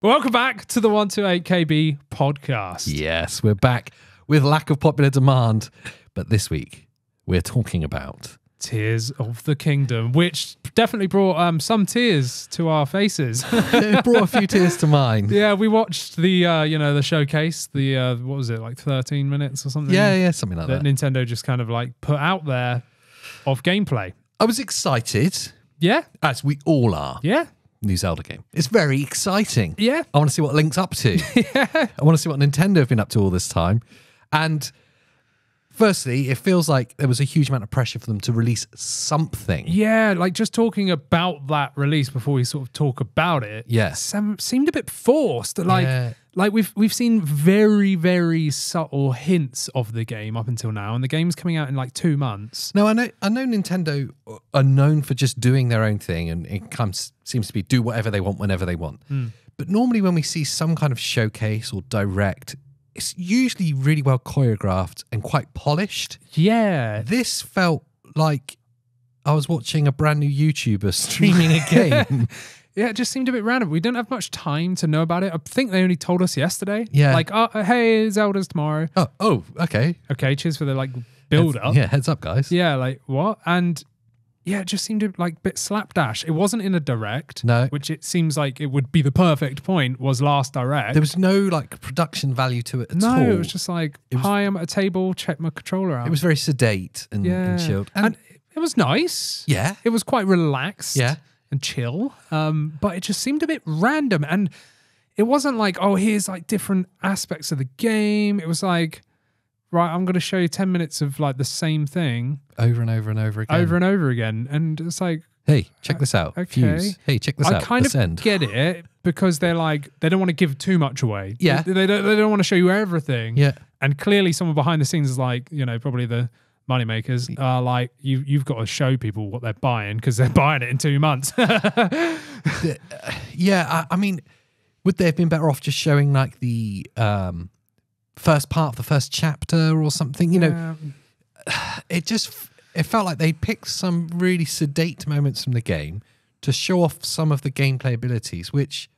Welcome back to the 128KB podcast. Yes, we're back with lack of popular demand. But this week, we're talking about Tears of the Kingdom, which definitely brought some tears to our faces. it brought a few tears to mine. Yeah, we watched the the showcase, what was it, like 13 minutes or something? Yeah, something like that. Nintendo just kind of like put out there of gameplay. I was excited, Yeah, as we all are. yeah, New Zelda game. It's very exciting. yeah. I want to see what Link's up to. I want to see what Nintendo have been up to all this time. And firstly, it feels like there was a huge amount of pressure for them to release something. Yeah, like just talking about that release before we sort of talk about it. Yeah. Seemed a bit forced. Like, Yeah. like we've seen very, very subtle hints of the game up until now, and the game's coming out in like 2 months. No, I know Nintendo are known for just doing their own thing, and it seems to be do whatever they want whenever they want. But normally when we see some kind of showcase or direct, it's usually really well choreographed and quite polished. Yeah. This felt like I was watching a brand new YouTuber streaming a game. Yeah, it just seemed a bit random. We didn't have much time to know about it. I think they only told us yesterday. Yeah. Like, hey, Zelda's tomorrow. Oh, okay. Okay, cheers for the like build up. Yeah, heads up, guys. Yeah, like what? And yeah, it just seemed like a bit slapdash. It wasn't in a direct. No. Which it seems like it would be the perfect point, was last direct. There was no like production value to it at all. No, it was just like, hi, I'm at a table, check my controller out. It was very sedate and chilled. And it was nice. Yeah. It was quite relaxed. Yeah. And chill. But it just seemed a bit random. And it wasn't like, oh, here's like different aspects of the game. It was like, right, I'm going to show you 10 minutes of like the same thing. Over and over and over again. Over and over again. And it's like, hey, check this out. Okay. Fuse. Hey, check this out. I kind Ascend. of get it because they're like, they don't want to give too much away. Yeah. They don't want to show you everything. Yeah. And clearly someone behind the scenes is like, probably the moneymakers are like, you've got to show people what they're buying because they're buying it in 2 months. Yeah, I mean, would they have been better off just showing like the first part of the first chapter or something? It felt like they picked some really sedate moments from the game to show off some of the gameplay abilities, which,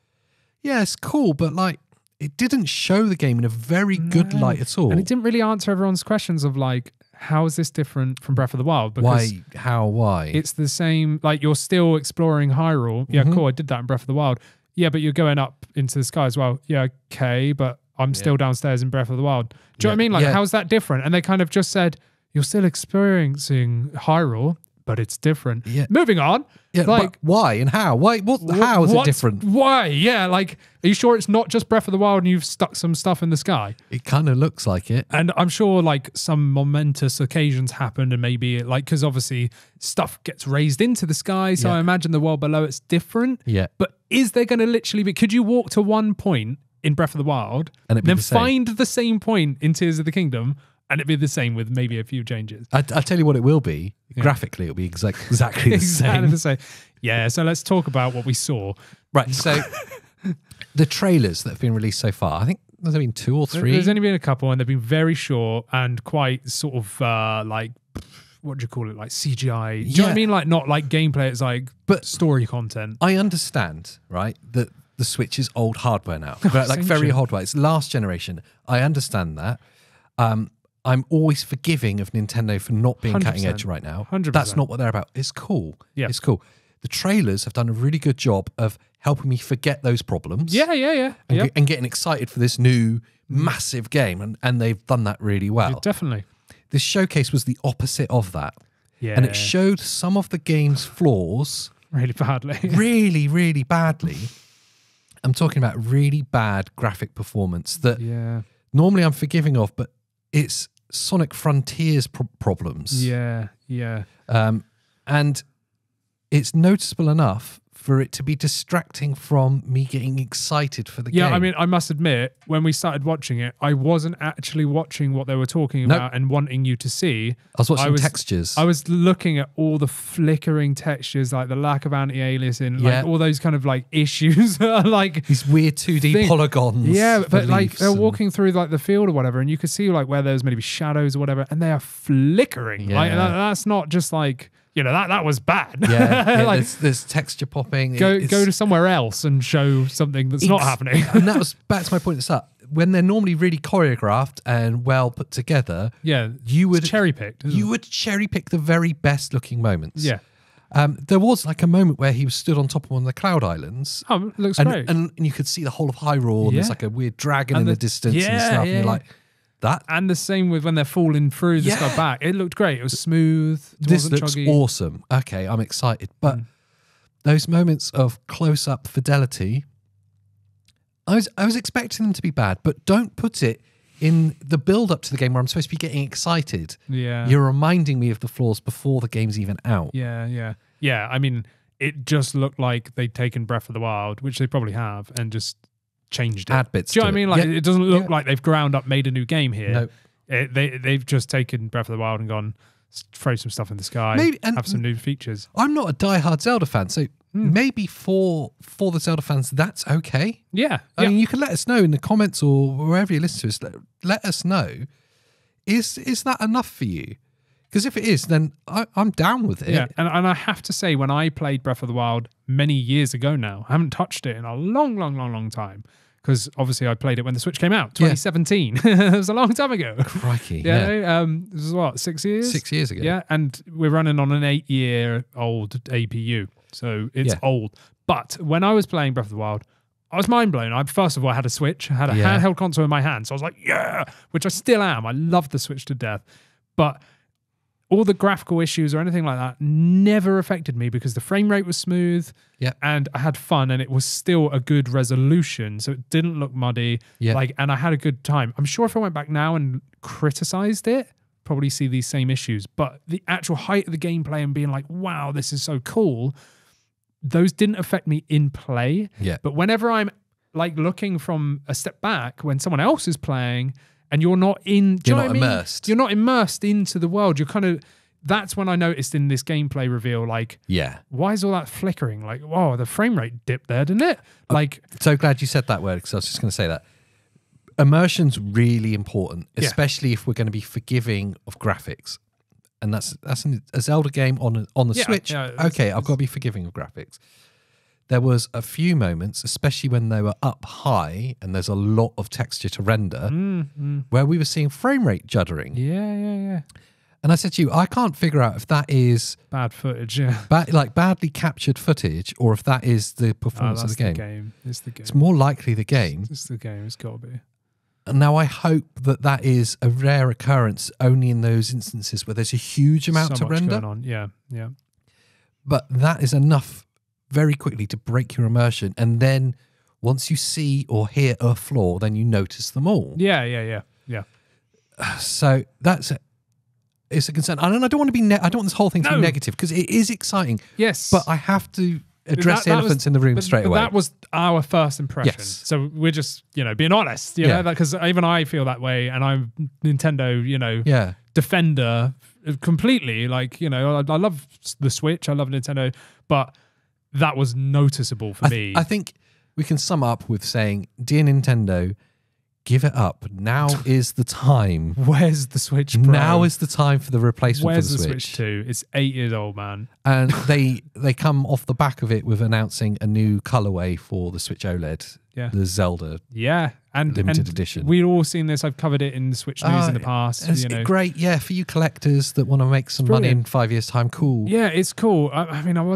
yeah, it's cool, but like, it didn't show the game in a very good light at all. And it didn't really answer everyone's questions of like, how is this different from Breath of the Wild? Because why? It's the same, like you're still exploring Hyrule. Yeah, cool, I did that in Breath of the Wild. Yeah, but you're going up into the sky as well. Yeah, okay, but I'm still downstairs in Breath of the Wild. Do you know what I mean? Like, how's that different? And they kind of just said, you're still experiencing Hyrule, but it's different. Yeah. Moving on. Yeah, like, but why and how? How is it different? Why? Yeah, like, are you sure it's not just Breath of the Wild and you've stuck some stuff in the sky? It kind of looks like it. And I'm sure like some momentous occasions happened and maybe because obviously stuff gets raised into the sky. So I imagine the world below it's different. Yeah. But is there going to literally be, could you walk to one point in Breath of the Wild and then find the same point in Tears of the Kingdom and it'd be the same with maybe a few changes? I'll tell you what it will be. Yeah. Graphically, it'll be exactly the same. Exactly the same. Yeah, so let's talk about what we saw. Right, so the trailers that have been released so far, I think there's been 2 or 3. There's only been a couple and they've been very short and quite sort of like, what do you call it? Like CGI. Do you know what I mean? Like not like gameplay, it's like story content. I understand, right, that the Switch is old hardware now. But like very hardware. It's last generation. I understand that. I'm always forgiving of Nintendo for not being 100%. Cutting edge right now. 100%. That's not what they're about. It's cool. Yeah. It's cool. The trailers have done a really good job of helping me forget those problems. Yeah. And getting excited for this new massive game. And they've done that really well. Yeah, definitely. This showcase was the opposite of that. Yeah. And it showed some of the game's flaws really badly. really, really badly. I'm talking about really bad graphic performance that normally I'm forgiving of, but it's Sonic Frontiers problems. Yeah. And it's noticeable enough for it to be distracting from me getting excited for the game. Yeah, I mean, I must admit, when we started watching it, I wasn't actually watching what they were talking about and wanting you to see. I was watching textures. I was looking at all the flickering textures, like the lack of anti-aliasing, like all those kind of like issues, like these weird 2D polygons. Yeah, but like they're walking through like the field or whatever, and you could see like where there's maybe shadows or whatever, and they are flickering. Yeah. Like that's not just like, that was bad. Yeah, like, there's texture popping. Go to somewhere else and show something that's not happening. And that was back to my point at the start. When they're normally really choreographed and well put together, you would cherry picked. You would cherry pick the very best looking moments. Yeah. There was like a moment where he was stood on top of one of the cloud islands. Oh, looks great. And you could see the whole of Hyrule, and there's like a weird dragon in the distance and stuff. And you're like, that. And the same with when they're falling through the sky back. It looked great. It was smooth. This looks awesome. Okay, I'm excited. But those moments of close-up fidelity, I was expecting them to be bad, but don't put it in the build-up to the game where I'm supposed to be getting excited. Yeah. You're reminding me of the flaws before the game's even out. Yeah. I mean, it just looked like they'd taken Breath of the Wild, which they probably have, and just changed it. Add bits. Do you know what I mean? Like, it doesn't look Yeah. like they've ground up, made a new game here. No. They've just taken Breath of the Wild and gone, throw some stuff in the sky, have some new features. I'm not a diehard Zelda fan, so maybe for the Zelda fans, that's okay. Yeah. I mean, you can let us know in the comments or wherever you listen to us. Let us know. Is that enough for you? Because if it is, then I'm down with it. Yeah, and I have to say, when I played Breath of the Wild many years ago now, I haven't touched it in a long time. Because obviously I played it when the Switch came out, 2017. It was a long time ago. Crikey. It was what, 6 years? 6 years ago. Yeah, and we're running on an 8-year-old APU. So it's old. But when I was playing Breath of the Wild, I was mind blown. I first of all had a Switch, I had a handheld console in my hand. So I was like, yeah, which I still am. I love the Switch to death. But all the graphical issues or anything like that never affected me because the frame rate was smooth and I had fun and it was still a good resolution. So it didn't look muddy. And I had a good time. I'm sure if I went back now and criticized it, probably see these same issues. But the actual height of the gameplay and being like, wow, this is so cool, those didn't affect me in play. But whenever I'm like looking from a step back when someone else is playing and you're not immersed. You're not immersed into the world. You're kind of, that's when I noticed in this gameplay reveal, like, why is all that flickering? Like, whoa, the frame rate dipped there, didn't it? Like, I'm so glad you said that word because I was just going to say that. Immersion's really important, especially if we're going to be forgiving of graphics. And that's a Zelda game on the Switch. Okay, I've got to be forgiving of graphics. There was a few moments, especially when they were up high and there's a lot of texture to render, where we were seeing frame rate juddering. Yeah. And I said to you, I can't figure out if that is bad footage, badly captured footage, or if that is the performance of the game. It's the game. It's more likely the game. It's the game. It's got to be. And now I hope that is a rare occurrence only in those instances where there's a huge amount to render. Going on. Yeah. But that is enough very quickly to break your immersion, and then once you see or hear a flaw, then you notice them all. Yeah. So it's a concern. And I don't want to be. I don't want this whole thing to be negative because it is exciting. Yes, but I have to address the elephants in the room straight away. That was our first impression. Yes. So we're just being honest. You know, because even I feel that way, and I'm Nintendo. Defender completely. Like I love the Switch. I love Nintendo, but that was noticeable for me. I think we can sum up with saying, dear Nintendo, give it up. Now is the time. Where's the Switch Pro? Now is the time for the replacement for the Switch. Switch 2? It's 8 years old, man. And they come off the back of it with announcing a new colorway for the Switch OLED. The Zelda limited edition. We've all seen this. I've covered it in Switch News in the past. It's great, for you collectors that want to make some money in 5 years' time. Cool. Yeah, it's cool. I mean, I'm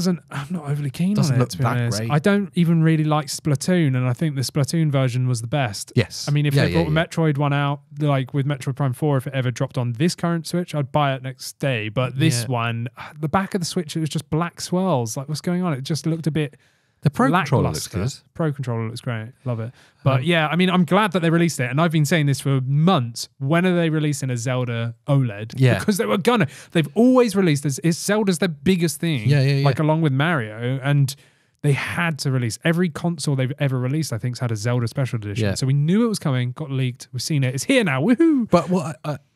not overly keen on it. Look to be that honest. great. I don't even really like Splatoon, and I think the Splatoon version was the best. Yes. I mean, if they brought a Metroid one out, like with Metroid Prime 4, if it ever dropped on this current Switch, I'd buy it next day. But this one, the back of the Switch, it was just black swirls. Like, what's going on? It just looked a bit. The Pro Controller looks good. Pro Controller looks great. Love it. But I mean, I'm glad that they released it. And I've been saying this for months. When are they releasing a Zelda OLED? Yeah. Because they were gonna. They've always released this. Zelda's their biggest thing. Yeah. Like along with Mario. And they had to release. Every console they've ever released, I think, has had a Zelda special edition. Yeah. So we knew it was coming, got leaked. We've seen it. It's here now. Woohoo! But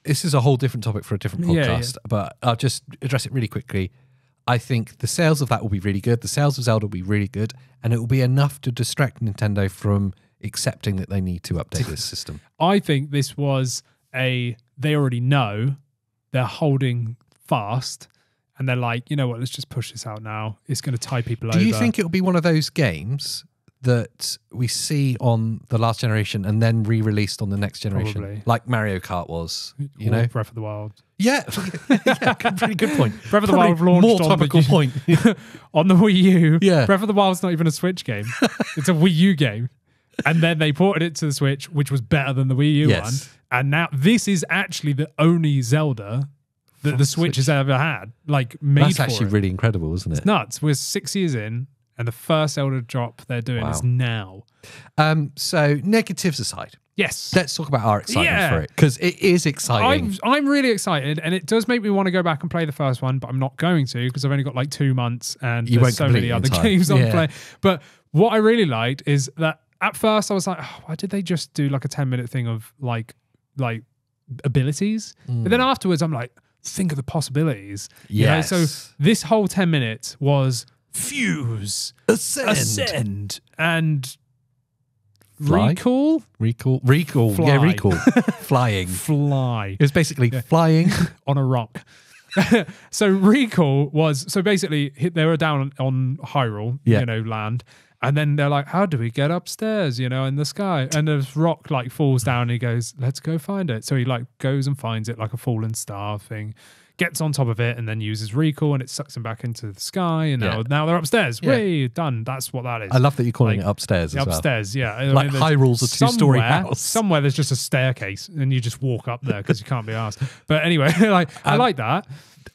this is a whole different topic for a different podcast. But I'll just address it really quickly. I think the sales of that will be really good. The sales of Zelda will be really good. And it will be enough to distract Nintendo from accepting that they need to update this system. I think this was they already know they're holding fast and they're like, you know what, let's just push this out now. It's going to tie people over. Do you think it'll be one of those games that we see on the last generation and then re-released on the next generation? Probably. Like Mario Kart was, you know? Breath of the Wild. Yeah, yeah, pretty good point. Breath of the Wild launched more topical point. on the Wii U. Yeah. Breath of the Wild's not even a Switch game. It's a Wii U game. And then they ported it to the Switch, which was better than the Wii U one. And now this is actually the only Zelda that the Switch has ever had. Like, made That's for actually it. really incredible, isn't it? It's nuts. We're 6 years in, and the first Zelda drop they're doing is now. So negatives aside. Yes. Let's talk about our excitement for it, because it is exciting. I'm really excited, and it does make me want to go back and play the first one, but I'm not going to because I've only got like 2 months and there's so many other games I'm playing. But what I really liked is that at first I was like, oh, why did they just do like a 10-minute thing of like abilities? But then afterwards I'm like, think of the possibilities. Yes. You know? So this whole 10 minutes was fuse, ascend, and Fly? recall. Recall. Fly. Yeah, recall. Flying. Fly. It was basically flying on a rock. So recall was, so basically they were down on Hyrule, you know, land. And then they're like, how do we get upstairs, you know, in the sky? And this rock like falls down and he goes, let's go find it. So he like goes and finds it like a fallen star thing, gets on top of it and then uses recall and it sucks him back into the sky. And now they're upstairs. Way done. That's what that is. I love that you're calling it upstairs as well. Upstairs, yeah. Like Hyrule's a 2-story house. Somewhere there's just a staircase and you just walk up there because you can't be asked. But anyway, like I like that.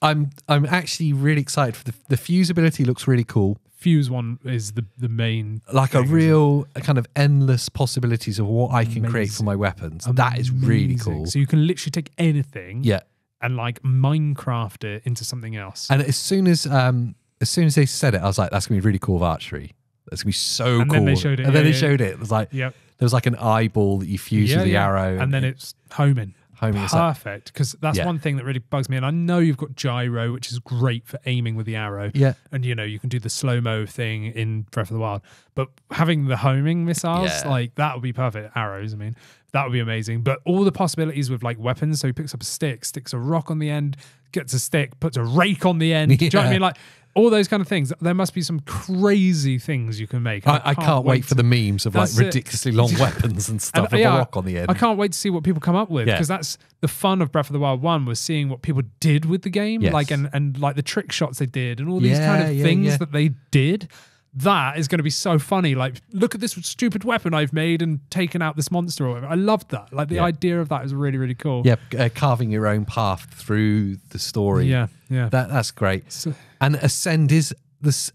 I'm actually really excited for the fusibility. Looks really cool. Fuse one is the main, like a real kind of endless possibilities of what I can create for my weapons. That is really cool. So you can literally take anything, yeah, and like Minecraft it into something else. And as soon as they said it, I was like, that's gonna be really cool with archery. That's gonna be so cool. Then they showed it. And then they showed it. It was like, there was like an eyeball that you fuse with the arrow, and then it's homing. Perfect, because that's one thing that really bugs me. And I know you've got gyro, which is great for aiming with the arrow. Yeah. And, you know, you can do the slow-mo thing in Breath of the Wild. But having the homing missiles, like, that would be perfect. Arrows, I mean, that would be amazing. But all the possibilities with, like, weapons. So he picks up a stick, sticks a rock on the end, gets a stick, puts a rake on the end. Do you know what I mean? Like, all those kind of things. There must be some crazy things you can make. I can't wait for the memes of like ridiculously long weapons and stuff with a rock on the end. I can't wait to see what people come up with, because that's the fun of Breath of the Wild 1 was seeing what people did with the game, like and like the trick shots they did and all these kind of things that they did. That is going to be so funny. Like, look at this stupid weapon I've made and taken out this monster or whatever. I loved that. Like, the idea of that is really, really cool. Yeah, carving your own path through the story. Yeah. That's great. And Ascend is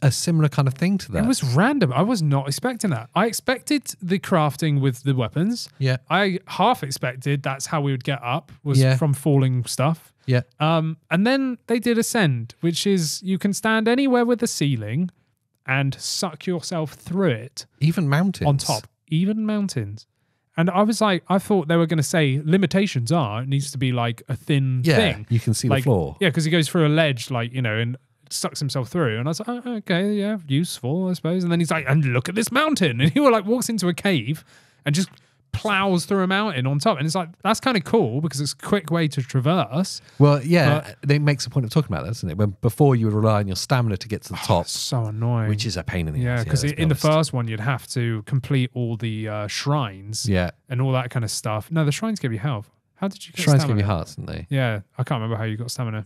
a similar kind of thing to that. It was random. I was not expecting that. I expected the crafting with the weapons. Yeah. I half expected that's how we would get up, was from falling stuff. Yeah. And then they did Ascend, which is you can stand anywhere with the ceiling and suck yourself through it. Even mountains. On top. Even mountains. And I was like, I thought they were going to say limitations are, it needs to be like a thin thing. You can see like, the floor. Yeah, because he goes through a ledge, like, you know, and sucks himself through. And I was like, oh, okay, yeah, useful, I suppose. And then he's like, and look at this mountain. And he like walks into a cave and just plows through a mountain on top. And it's like, that's kind of cool because it's a quick way to traverse. Well, yeah, it makes a point of talking about that, doesn't it? When before you would rely on your stamina to get to the top. So annoying. Which is a pain in the ass. Yeah, because in the first one, you'd have to complete all the shrines. Yeah. And all that kind of stuff. No, the shrines give you health. How did you get shrines stamina? give you hearts, didn't they? Yeah, I can't remember how you got stamina.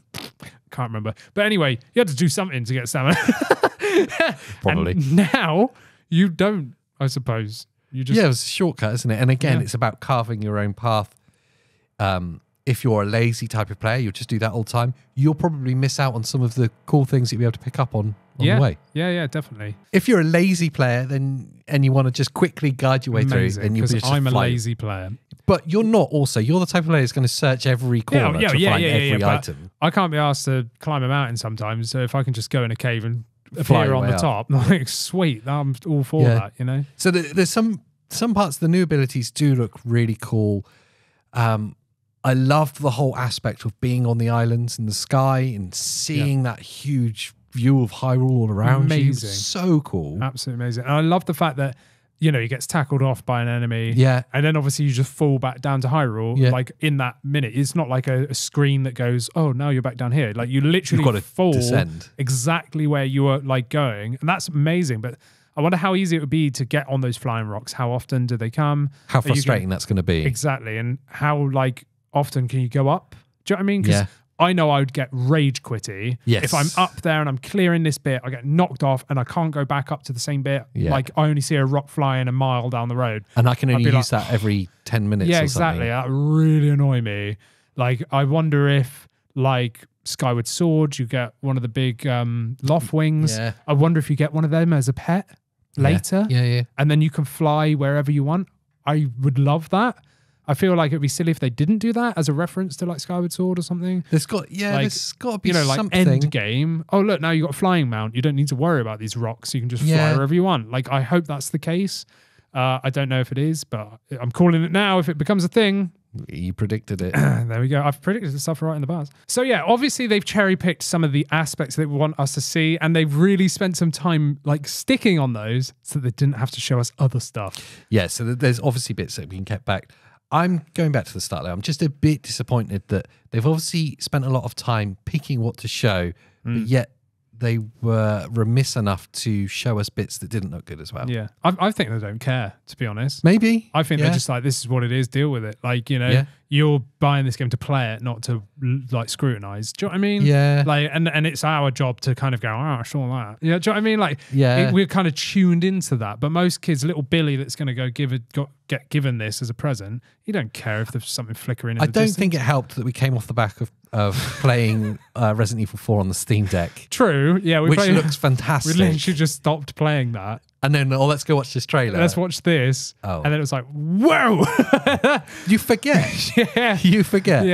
Can't remember. But anyway, you had to do something to get stamina. Probably. And now you don't, I suppose. You just, it was a shortcut, isn't it? And again, it's about carving your own path. If you're a lazy type of player, you'll just do that all the time. You'll probably miss out on some of the cool things that you'll be able to pick up on the way. Yeah, definitely. If you're a lazy player, and you want to just quickly guide your way through, and you'll be just I'm a lazy player. But you're not also. You're the type of player who's going to search every corner to find every item. I can't be asked to climb a mountain sometimes, so if I can just go in a cave and appear on the top, like, sweet, I'm all for that, you know? So there's some parts of the new abilities do look really cool. I loved the whole aspect of being on the islands in the sky and seeing that huge view of Hyrule all around you. So cool. Absolutely amazing. And I love the fact that you know, he gets tackled off by an enemy. Yeah. And then obviously you just fall back down to Hyrule, like in that minute. It's not like a screen that goes, oh, now you're back down here. Like you literally You've got to fall descend exactly where you were like going. And that's amazing. But I wonder how easy it would be to get on those flying rocks. How often do they come? How frustrating that's going to be. Exactly. And how like often can you go up? Do you know what I mean? Yeah. I know I would get rage quitty if I'm up there and I'm clearing this bit. I get knocked off and I can't go back up to the same bit. Yeah. Like I only see a rock flying a mile down the road, and I can only use that every 10 minutes. Yeah, or exactly. something. That really annoy me. Like I wonder if like Skyward Sword, you get one of the big loft wings. Yeah. I wonder if you get one of them as a pet later. Yeah. And then you can fly wherever you want. I would love that. I feel like it'd be silly if they didn't do that as a reference to like Skyward Sword or something. There's got to be like something. end game. Oh look, now you got a flying mount. You don't need to worry about these rocks. You can just fly wherever you want. Like I hope that's the case. I don't know if it is, but I'm calling it now. If it becomes a thing, you predicted it. There we go. I've predicted the stuff right in the bars. So yeah, obviously they've cherry picked some of the aspects that we want us to see, and they've really spent some time like sticking on those so they didn't have to show us other stuff. Yeah. So there's obviously bits that we can get back. I'm going back to the start there. I'm just a bit disappointed that they've obviously spent a lot of time picking what to show, but yet they were remiss enough to show us bits that didn't look good as well. Yeah. I think they don't care, to be honest. Maybe. I think they're just like, this is what it is, deal with it. Like, you know, you're buying this game to play it, not to like scrutinize. Do you know what I mean? Yeah. Like, and it's our job to kind of go, oh, I saw that. Yeah. Do you know what I mean? Like, we're kind of tuned into that. But most kids, little Billy that's going to go get given this as a present, you don't care if there's something flickering in I the don't distance. think it helped that we came off the back of playing Resident Evil 4 on the Steam Deck. True. Yeah. Which looks fantastic. We literally just stopped playing that. And then, let's go watch this trailer. Let's watch this. Oh. And then it was like, whoa. You forget. Yeah. You forget.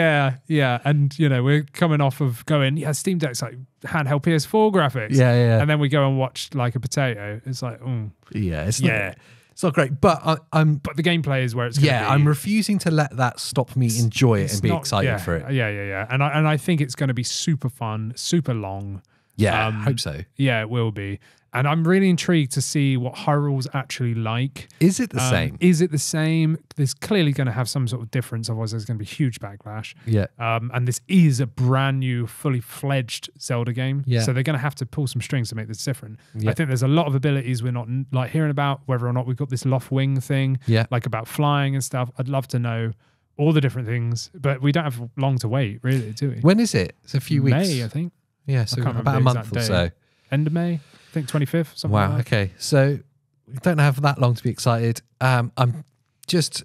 Yeah. And, you know, we're coming off of going, Steam Deck's like handheld PS4 graphics. Yeah. And then we go and watch like a potato. It's like, Yeah. It's not great. But But the gameplay is where it's going to be. I'm refusing to let that stop me enjoy it and be excited for it. Yeah. And I think it's going to be super fun, super long. Yeah, hope so. Yeah, it will be. And I'm really intrigued to see what Hyrule's actually like. Is it the same? Is it the same? There's clearly going to have some sort of difference, otherwise there's going to be huge backlash. Yeah. And this is a brand new, fully fledged Zelda game. Yeah. So they're going to have to pull some strings to make this different. Yeah. I think there's a lot of abilities we're not like hearing about, whether or not we've got this loft wing thing, like about flying and stuff. I'd love to know all the different things, but we don't have long to wait, really, do we? When is it? It's a few weeks. May, I think. Yeah, so about a month or so. End of May, I think 25th, something wow, like that. Okay. So we don't have that long to be excited. I just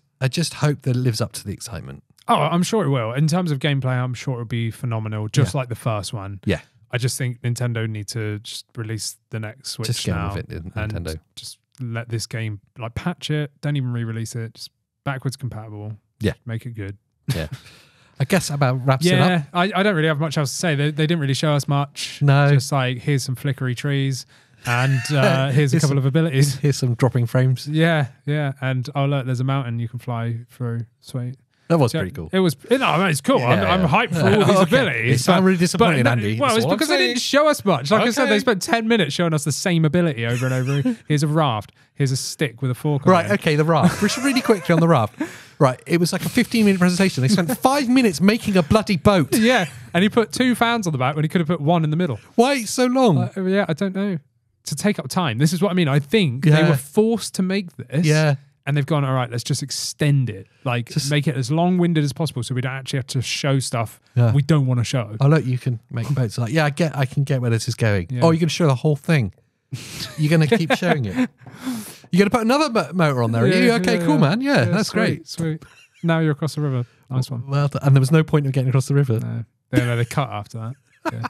hope that it lives up to the excitement. Oh, I'm sure it will. In terms of gameplay, I'm sure it'll be phenomenal, just like the first one. Yeah. I just think Nintendo need to just release the next Switch just get now. with it, Nintendo. And just let this game, like patch it, don't even re-release it, just backwards compatible. Yeah. Make it good. Yeah. I guess that about wraps it up. Yeah, I don't really have much else to say. They didn't really show us much. No. Just like, here's some flickery trees and here's a couple of abilities. Here's some dropping frames. Yeah. And oh look, there's a mountain you can fly through. Sweet. That was pretty cool. It was. No, it's cool. I'm hyped for all these abilities. I'm really disappointed, Andy. Well, it's because they didn't show us much. Like I said, they spent 10 minutes showing us the same ability over and over. Here's a raft. Here's a stick with a fork on it. Right, okay, the raft. Really quickly on the raft. Right, it was like a 15-minute presentation. They spent 5 minutes making a bloody boat. Yeah, and he put 2 fans on the back when he could have put 1 in the middle. Why so long? Yeah, I don't know. To take up time. This is what I mean. I think they were forced to make this. Yeah. And they've gone, all right, let's just extend it. Like, just make it as long-winded as possible so we don't actually have to show stuff we don't want to show. Oh, look, you can make boats. Like, yeah, I can get where this is going. Yeah. Oh, you're going to show the whole thing. You're going to keep showing it. You're going to put another motor on there. Yeah, okay, cool, man. Yeah, that's great. Sweet. Now you're across the river. Nice one. Well, and there was no point of getting across the river. No, they cut after that.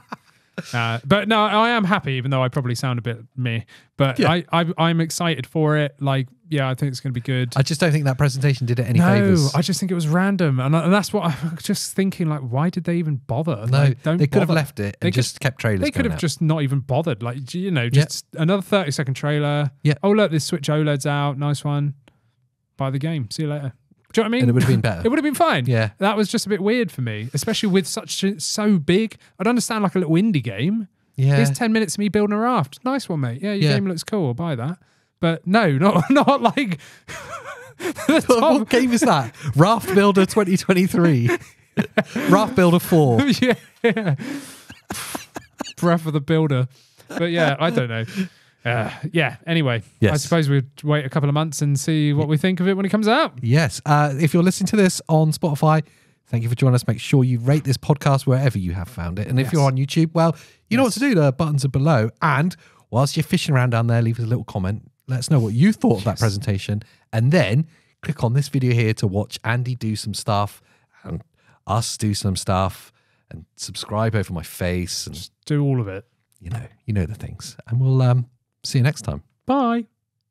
Yeah. But no, I am happy, even though I probably sound a bit meh. But I'm excited for it. Like, yeah, I think it's going to be good. I just don't think that presentation did it any favors. I just think it was random, and that's what I'm just thinking. Like, why did they even bother? No, like, they could have left it and just kept trailers. They could have just not even bothered. Like, you know, just another 30-second trailer. Yeah. Oh look, this Switch OLED's out. Nice one. Buy the game. See you later. Do you know what I mean? And it would have been better. It would have been fine. Yeah. That was just a bit weird for me, especially with so big. I'd understand like a little indie game. Yeah. Here's 10 minutes of me building a raft. Nice one, mate. Yeah, your game looks cool. I'll buy that. but no, not like. What game is that? Raft Builder 2023. Raft Builder 4. Yeah. Breath of the Builder. But yeah, I don't know. Yeah, anyway, yes. I suppose we'd wait a couple of months and see what we think of it when it comes out. Yes. If you're listening to this on Spotify, thank you for joining us. Make sure you rate this podcast wherever you have found it. And if you're on YouTube, well, you know what to do. The buttons are below. And whilst you're fishing around down there, leave us a little comment. Let us know what you thought of that presentation. And then click on this video here to watch Andy do some stuff and us do some stuff and subscribe over my face. And just do all of it. You know the things. And we'll see you next time. Bye.